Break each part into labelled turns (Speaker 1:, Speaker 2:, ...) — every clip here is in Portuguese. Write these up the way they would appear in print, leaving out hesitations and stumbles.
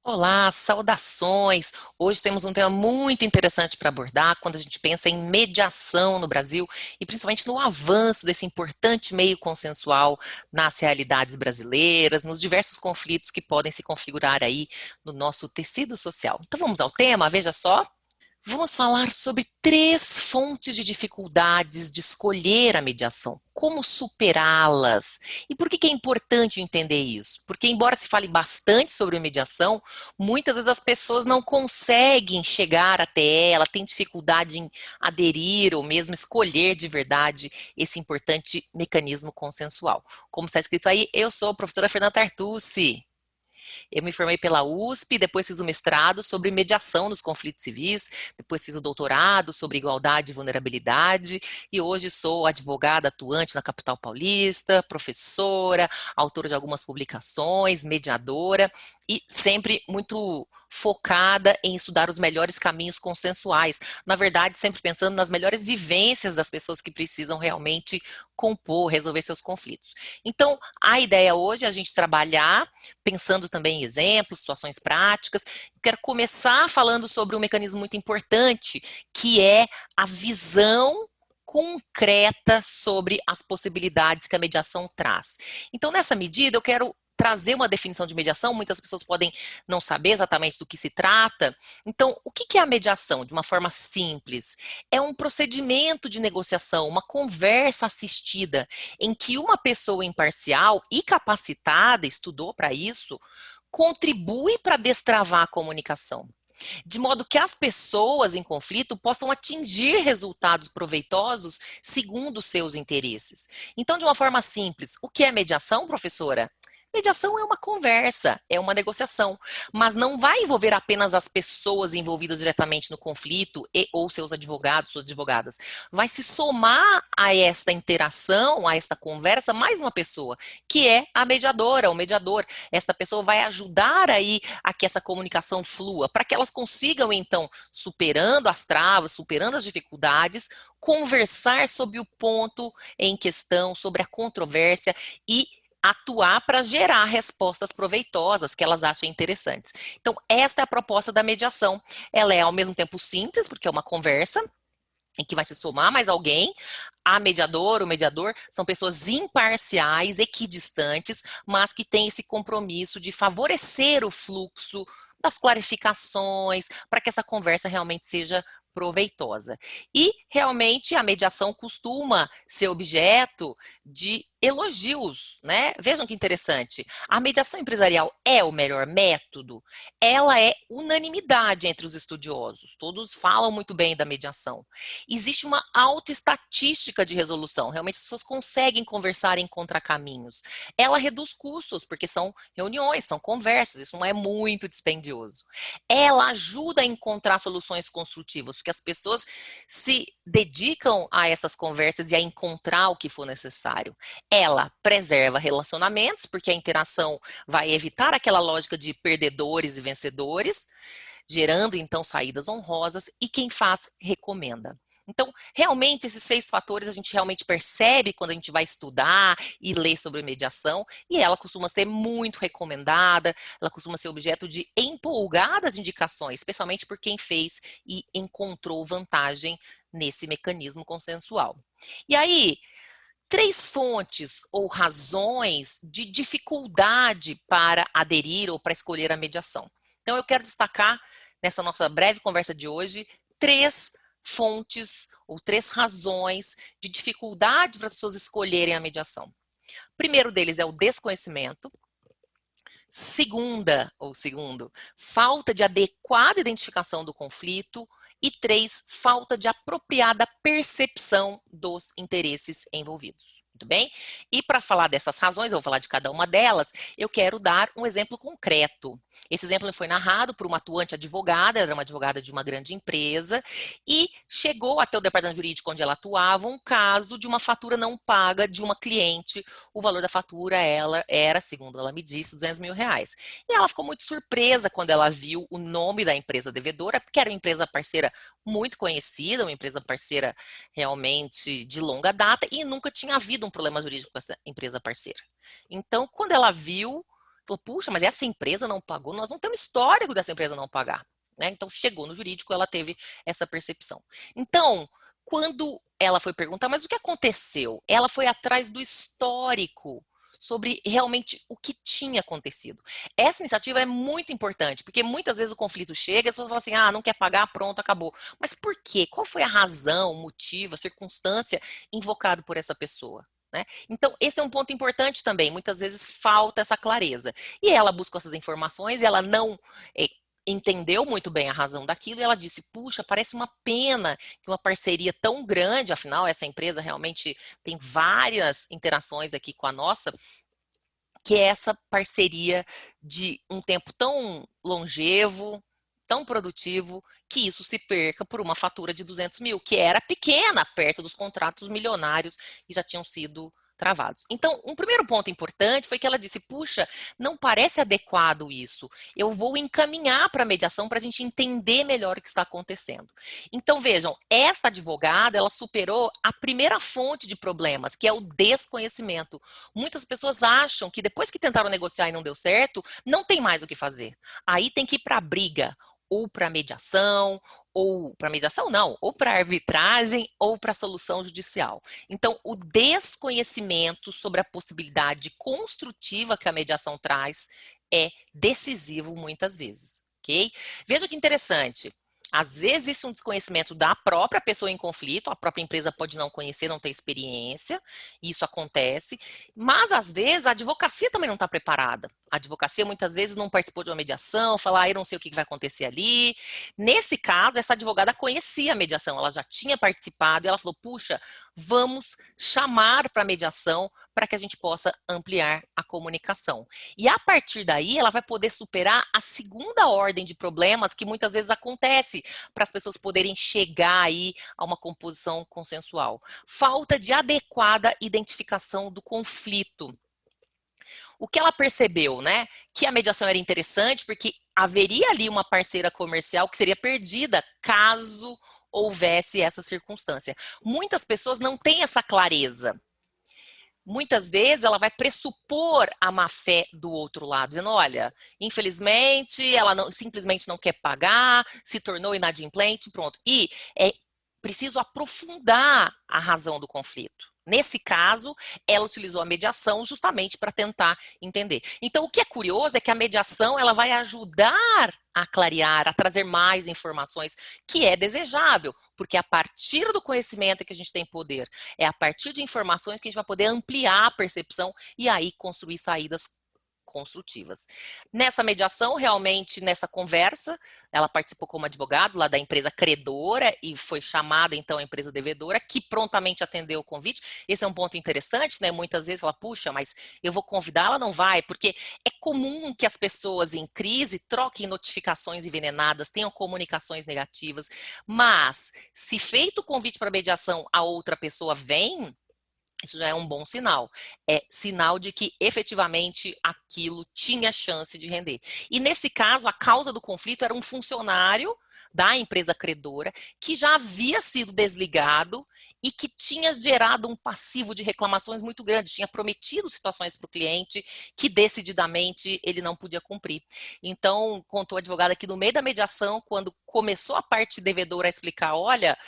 Speaker 1: Olá, saudações! Hoje temos um tema muito interessante para abordar quando a gente pensa em mediação no Brasil e principalmente no avanço desse importante meio consensual nas realidades brasileiras, nos diversos conflitos que podem se configurar aí no nosso tecido social. Então vamos ao tema, veja só. Vamos falar sobre três fontes de dificuldades de escolher a mediação, como superá-las. E por que que é importante entender isso? Porque, embora se fale bastante sobre mediação, muitas vezes as pessoas não conseguem chegar até ela, têm dificuldade em aderir ou mesmo escolher de verdade esse importante mecanismo consensual. Como está escrito aí, eu sou a professora Fernanda Tartucci. Eu me formei pela USP, depois fiz o mestrado sobre mediação nos conflitos civis, depois fiz o doutorado sobre igualdade e vulnerabilidade, e hoje sou advogada atuante na capital paulista, professora, autora de algumas publicações, mediadora, e sempre muito focada em estudar os melhores caminhos consensuais. Na verdade, sempre pensando nas melhores vivências das pessoas que precisam realmente compor, resolver seus conflitos. Então, a ideia hoje é a gente trabalhar pensando também em exemplos, situações práticas. Eu quero começar falando sobre um mecanismo muito importante, que é a visão concreta sobre as possibilidades que a mediação traz. Então, nessa medida, eu quero trazer uma definição de mediação. Muitas pessoas podem não saber exatamente do que se trata. Então, o que é a mediação? De uma forma simples, é um procedimento de negociação, uma conversa assistida, em que uma pessoa imparcial e capacitada, estudou para isso, contribui para destravar a comunicação, de modo que as pessoas em conflito possam atingir resultados proveitosos segundo os seus interesses. Então, de uma forma simples, o que é mediação, professora? Mediação é uma conversa, é uma negociação, mas não vai envolver apenas as pessoas envolvidas diretamente no conflito e ou seus advogados, suas advogadas. Vai se somar a esta interação, a esta conversa, mais uma pessoa, que é a mediadora, o mediador. Esta pessoa vai ajudar aí a que essa comunicação flua, para que elas consigam, então, superando as travas, superando as dificuldades, conversar sobre o ponto em questão, sobre a controvérsia e atuar para gerar respostas proveitosas que elas achem interessantes. Então, esta é a proposta da mediação. Ela é ao mesmo tempo simples, porque é uma conversa em que vai se somar mais alguém. A mediadora, o mediador, são pessoas imparciais, equidistantes, mas que têm esse compromisso de favorecer o fluxo das clarificações, para que essa conversa realmente seja proveitosa. E, realmente, a mediação costuma ser objeto de elogios, né? Vejam que interessante. A mediação empresarial é o melhor método? Ela é unanimidade entre os estudiosos. Todos falam muito bem da mediação. Existe uma alta estatística de resolução. Realmente as pessoas conseguem conversar e encontrar caminhos. Ela reduz custos, porque são reuniões, são conversas, isso não é muito dispendioso. Ela ajuda a encontrar soluções construtivas, porque as pessoas se dedicam a essas conversas e a encontrar o que for necessário. Ela preserva relacionamentos, porque a interação vai evitar aquela lógica de perdedores e vencedores, gerando então saídas honrosas, e quem faz recomenda. Então, realmente, esses 6 fatores a gente realmente percebe quando a gente vai estudar e ler sobre mediação, e ela costuma ser muito recomendada, ela costuma ser objeto de empolgadas indicações, especialmente por quem fez e encontrou vantagem nesse mecanismo consensual. E aí, 3 fontes ou razões de dificuldade para aderir ou para escolher a mediação. Então, eu quero destacar, nessa nossa breve conversa de hoje, 3 fontes ou 3 razões de dificuldade para as pessoas escolherem a mediação. O primeiro deles é o desconhecimento. Segundo, falta de adequada identificação do conflito. E 3, falta de apropriada percepção dos interesses envolvidos. Muito bem? E para falar dessas razões, eu vou falar de cada uma delas, eu quero dar um exemplo concreto. Esse exemplo foi narrado por uma atuante advogada, era uma advogada de uma grande empresa, e chegou até o departamento jurídico onde ela atuava um caso de uma fatura não paga de uma cliente. O valor da fatura era, segundo ela me disse, R$ 200.000. E ela ficou muito surpresa quando ela viu o nome da empresa devedora, porque era uma empresa parceira muito conhecida, uma empresa parceira realmente de longa data, e nunca tinha havido um problema jurídico com essa empresa parceira. Então, quando ela viu, Falou, puxa, mas essa empresa não pagou, nós não temos histórico dessa empresa não pagar. Né? Então, chegou no jurídico, ela teve essa percepção. Então, quando ela foi perguntar, mas o que aconteceu? Ela foi atrás do histórico sobre realmente o que tinha acontecido. Essa iniciativa é muito importante, porque muitas vezes o conflito chega e as pessoas falam assim, ah, não quer pagar, pronto, acabou. Mas por quê? Qual foi a razão, o motivo, a circunstância invocado por essa pessoa? Né? Então, esse é um ponto importante também. Muitas vezes falta essa clareza. E ela buscou essas informações e ela não entendeu muito bem a razão daquilo e ela disse, puxa, parece uma pena que uma parceria tão grande, afinal, essa empresa realmente tem várias interações aqui com a nossa, que é essa parceria de um tempo tão longevo, tão produtivo, que isso se perca por uma fatura de 200 mil, que era pequena perto dos contratos milionários que já tinham sido travados. Então, um primeiro ponto importante foi que ela disse, puxa, não parece adequado isso, eu vou encaminhar para a mediação para a gente entender melhor o que está acontecendo. Então, vejam, esta advogada, ela superou a primeira fonte de problemas, que é o desconhecimento. Muitas pessoas acham que depois que tentaram negociar e não deu certo, não tem mais o que fazer. Aí tem que ir para a briga, ou para mediação, ou para mediação não, ou para arbitragem, ou para solução judicial. Então, o desconhecimento sobre a possibilidade construtiva que a mediação traz é decisivo muitas vezes, ok? Veja que interessante. Às vezes, isso é um desconhecimento da própria pessoa em conflito, a própria empresa pode não conhecer, não ter experiência, isso acontece, mas às vezes a advocacia também não está preparada. A advocacia muitas vezes não participou de uma mediação, fala, ah, eu não sei o que vai acontecer ali. Nesse caso, essa advogada conhecia a mediação, ela já tinha participado e ela falou, puxa, vamos chamar para a mediação para que a gente possa ampliar a comunicação. E a partir daí, ela vai poder superar a segunda ordem de problemas que muitas vezes acontece para as pessoas poderem chegar aí a uma composição consensual. Falta de adequada identificação do conflito. O que ela percebeu, né? Que a mediação era interessante porque haveria ali uma parceira comercial que seria perdida caso houvesse essa circunstância. Muitas pessoas não têm essa clareza. Muitas vezes ela vai pressupor a má-fé do outro lado, dizendo, olha, infelizmente ela não, simplesmente não quer pagar, se tornou inadimplente, pronto. E é preciso aprofundar a razão do conflito. Nesse caso, ela utilizou a mediação justamente para tentar entender. Então, o que é curioso é que a mediação ela vai ajudar a clarear, a trazer mais informações, que é desejável, porque é a partir do conhecimento que a gente tem poder, é a partir de informações que a gente vai poder ampliar a percepção e aí construir saídas construtivas. Nessa mediação, realmente, nessa conversa, ela participou como advogado lá da empresa credora e foi chamada, então, a empresa devedora, que prontamente atendeu o convite. Esse é um ponto interessante, né? Muitas vezes fala, puxa, mas eu vou convidar, ela não vai, porque é comum que as pessoas em crise troquem notificações envenenadas, tenham comunicações negativas, mas se feito o convite para mediação, a outra pessoa vem, isso já é um bom sinal. É sinal de que efetivamente aquilo tinha chance de render. E nesse caso, a causa do conflito era um funcionário da empresa credora que já havia sido desligado e que tinha gerado um passivo de reclamações muito grande, tinha prometido situações para o cliente que decididamente ele não podia cumprir. Então, contou a advogada que no meio da mediação, quando começou a parte devedora a explicar, olha,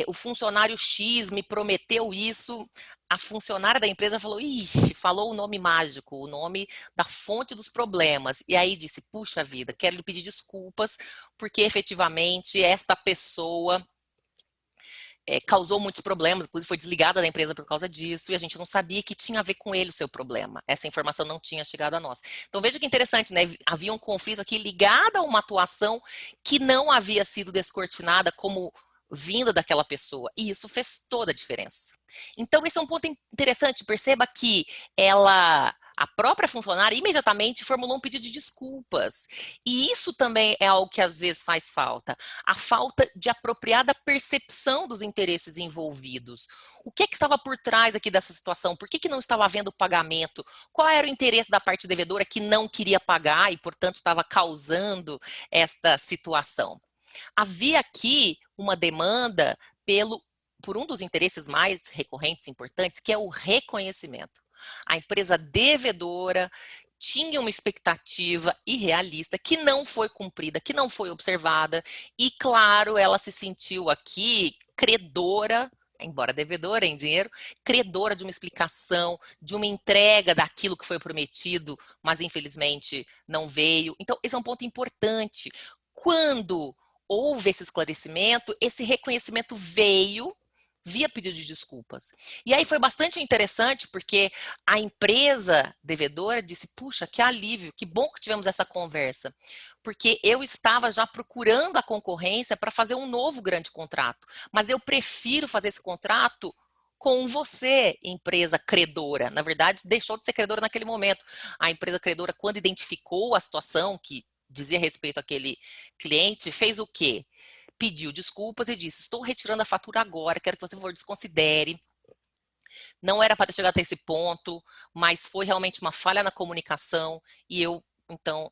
Speaker 1: o funcionário X me prometeu isso, a funcionária da empresa falou, ixi, falou o nome mágico, o nome da fonte dos problemas. E aí disse, puxa vida, quero lhe pedir desculpas, porque efetivamente esta pessoa causou muitos problemas, inclusive foi desligada da empresa por causa disso, e a gente não sabia que tinha a ver com ele o seu problema. Essa informação não tinha chegado a nós. Então veja que interessante, né? Havia um conflito aqui ligado a uma atuação que não havia sido descortinada como vinda daquela pessoa, e isso fez toda a diferença. Então esse é um ponto interessante, perceba que a própria funcionária imediatamente formulou um pedido de desculpas. E isso também é algo que às vezes faz falta. A falta de apropriada percepção dos interesses envolvidos. O que é que estava por trás aqui dessa situação? Por que não estava havendo pagamento? Qual era o interesse da parte devedora que não queria pagar e, portanto, estava causando esta situação? Havia aqui uma demanda por um dos interesses mais recorrentes e importantes, que é o reconhecimento. A empresa devedora tinha uma expectativa irrealista que não foi cumprida, que não foi observada, e claro, ela se sentiu aqui credora, embora devedora em dinheiro, credora de uma explicação, de uma entrega daquilo que foi prometido, mas infelizmente não veio. Então, esse é um ponto importante. Quando houve esse esclarecimento, esse reconhecimento veio via pedido de desculpas. E aí foi bastante interessante, porque a empresa devedora disse, puxa, que alívio, que bom que tivemos essa conversa, porque eu estava já procurando a concorrência para fazer um novo grande contrato, mas eu prefiro fazer esse contrato com você, empresa credora. Na verdade, deixou de ser credora naquele momento. A empresa credora, quando identificou a situação que dizia respeito àquele cliente, fez o quê? Pediu desculpas e disse, estou retirando a fatura agora, quero que você, por favor, desconsidere. Não era para ter chegado até esse ponto, mas foi realmente uma falha na comunicação e eu, então,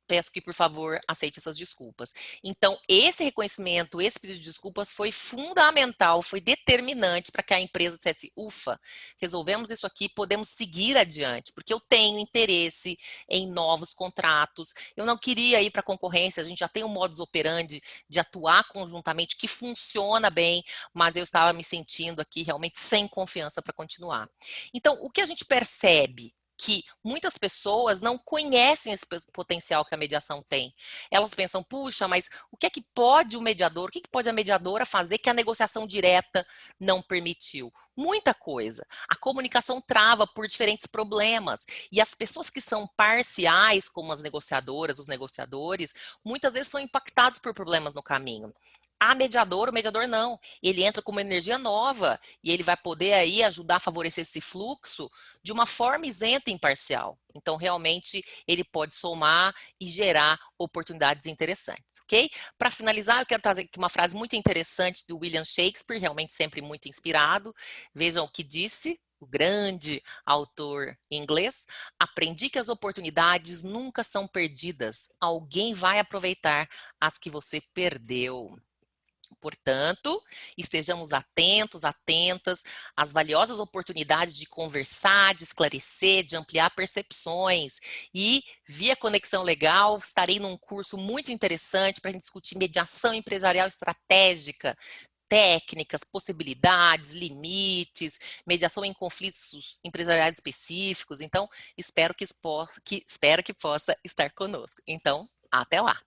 Speaker 1: peço que, por favor, aceite essas desculpas. Então, esse reconhecimento, esse pedido de desculpas foi fundamental, foi determinante para que a empresa dissesse, ufa, resolvemos isso aqui, podemos seguir adiante, porque eu tenho interesse em novos contratos, eu não queria ir para a concorrência, a gente já tem um modus operandi de atuar conjuntamente que funciona bem, mas eu estava me sentindo aqui realmente sem confiança para continuar. Então, o que a gente percebe que muitas pessoas não conhecem esse potencial que a mediação tem. Elas pensam, puxa, mas o que é que pode o mediador, o que pode a mediadora fazer que a negociação direta não permitiu? Muita coisa. A comunicação trava por diferentes problemas. E as pessoas que são parciais, como as negociadoras, os negociadores, muitas vezes são impactados por problemas no caminho. A mediadora, o mediador não. Ele entra com uma energia nova e ele vai poder aí ajudar a favorecer esse fluxo de uma forma isenta e imparcial. Então, realmente, ele pode somar e gerar oportunidades interessantes, ok? Para finalizar, eu quero trazer aqui uma frase muito interessante do William Shakespeare, realmente sempre muito inspirado. Vejam o que disse o grande autor inglês: aprendi que as oportunidades nunca são perdidas. Alguém vai aproveitar as que você perdeu. Portanto, estejamos atentos, atentas às valiosas oportunidades de conversar, de esclarecer, de ampliar percepções. E, via Conexão Legal, estarei num curso muito interessante para a gente discutir mediação empresarial estratégica, técnicas, possibilidades, limites, mediação em conflitos empresariais específicos. Então, espero que possa estar conosco. Então, até lá!